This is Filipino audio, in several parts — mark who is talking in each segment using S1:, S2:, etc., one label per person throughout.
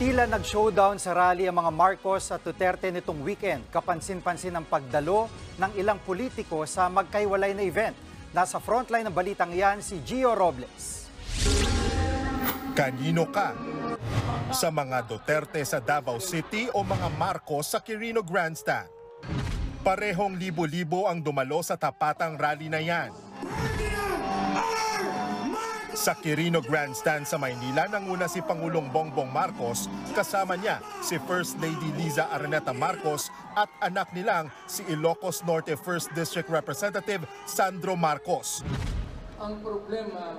S1: Tila nag-showdown sa rally ang mga Marcos at Duterte nitong weekend. Kapansin-pansin ang pagdalo ng ilang politiko sa magkaiwalay na event. Nasa frontline ng balitang yan si Gio Robles.
S2: Kanino ka? Sa mga Duterte sa Davao City o mga Marcos sa Quirino Grandstand? Parehong libo-libo ang dumalo sa tapatang rally na yan. Sa Quirino Grandstand sa Maynila, nanguna si Pangulong Bongbong Marcos, kasama niya si First Lady Liza Araneta Marcos at anak nilang si Ilocos Norte 1st District Representative Sandro Marcos.
S3: Ang problema,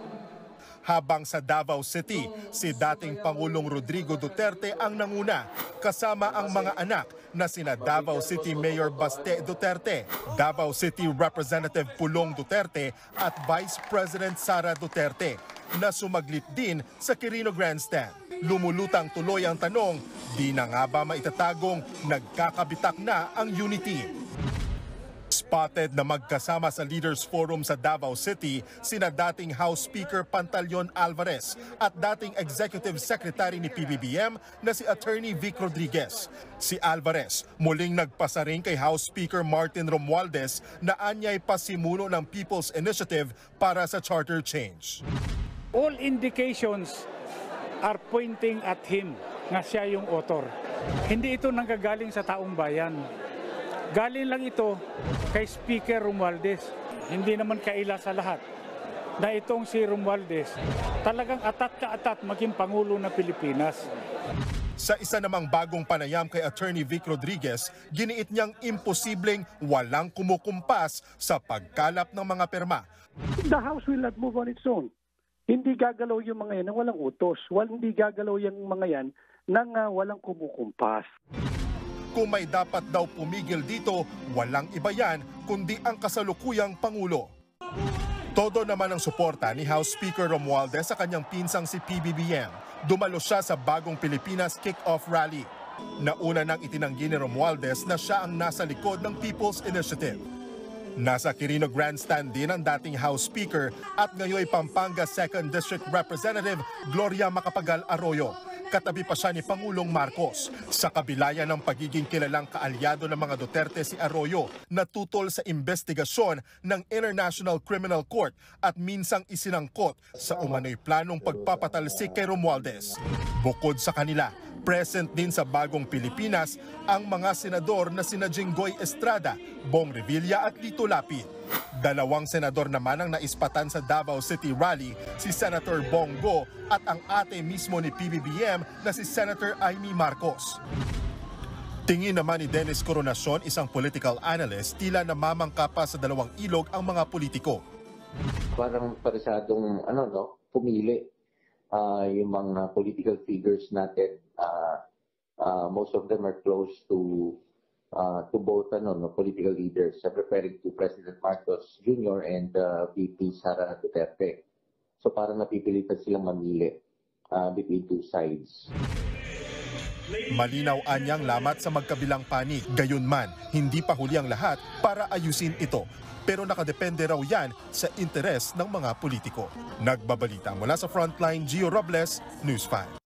S2: habang sa Davao City, si dating Pangulong Rodrigo Duterte ang nanguna, kasama ang mga anak na sina Davao City Mayor Baste Duterte, Davao City Representative Pulong Duterte at Vice President Sara Duterte, na sumaglit din sa Quirino Grandstand. Lumulutang tuloy ang tanong, di na nga ba maitatagong nagkakabitak na ang unity? Spotted na magkasama sa Leaders Forum sa Davao City sina dating House Speaker Pantaleon Alvarez at dating Executive Secretary ni PBBM na si Attorney Vic Rodriguez. Si Alvarez muling nagpasaring kay House Speaker Martin Romualdez na anyay pasimuno ng People's Initiative para sa charter change.
S4: All indications are pointing at him na siya yung author. Hindi ito nanggagaling sa taong bayan. Galing lang ito kay Speaker Romualdez. Hindi naman kaila sa lahat na itong si Romualdez talagang atat maging Pangulo ng Pilipinas.
S2: Sa isa namang bagong panayam kay Attorney Vic Rodriguez, giniit niyang imposibleng walang kumukumpas sa pagkalap ng mga perma.
S5: The House will not move on its own. Hindi gagalaw yung mga yan ng walang utos. Hindi gagalaw yung mga yan ng walang kumukumpas.
S2: Kung may dapat daw pumigil dito, walang iba yan kundi ang kasalukuyang Pangulo. Todo naman ang suporta ni House Speaker Romualdez sa kanyang pinsang si PBBM. Dumalo siya sa Bagong Pilipinas Kick-Off Rally. Nauna nang itinanggi ni Romualdez na siya ang nasa likod ng People's Initiative. Nasa Quirino Grandstand din ang dating House Speaker at ngayoy Pampanga 2nd District Representative Gloria Macapagal Arroyo. Katabi pa siya ni Pangulong Marcos. Sa kabila yan ng pagiging kilalang kaalyado ng mga Duterte si Arroyo na tutol sa investigasyon ng International Criminal Court at minsang isinangkot sa umano'y planong pagpapatalsik kay Romualdez. Bukod sa kanila, present din sa Bagong Pilipinas ang mga senador na sina Jinggoy Estrada, Bong Revilla at Lito Lapid. Dalawang senador naman ang naispatan sa Davao City Rally, si Senator Bongo at ang ate mismo ni PBBM na si Senator Amy Marcos. Tingin naman ni Dennis Coronacion, isang political analyst, tila namamangka pa sa dalawang ilog ang mga politiko.
S6: Parang paresadong pumili yung mga political figures natin. Most of them are close to both political leaders, referring to President Marcos Jr. and VP Sara Duterte. So parang napipilitan silang mamili between two sides.
S2: Malinaw anyang lamat sa magkabilang panig. Gayunman, hindi pa huli ang lahat para ayusin ito. Pero nakadepende raw yan sa interes ng mga politiko. Nagbabalita mula sa Frontline, Gio Robles, News 5.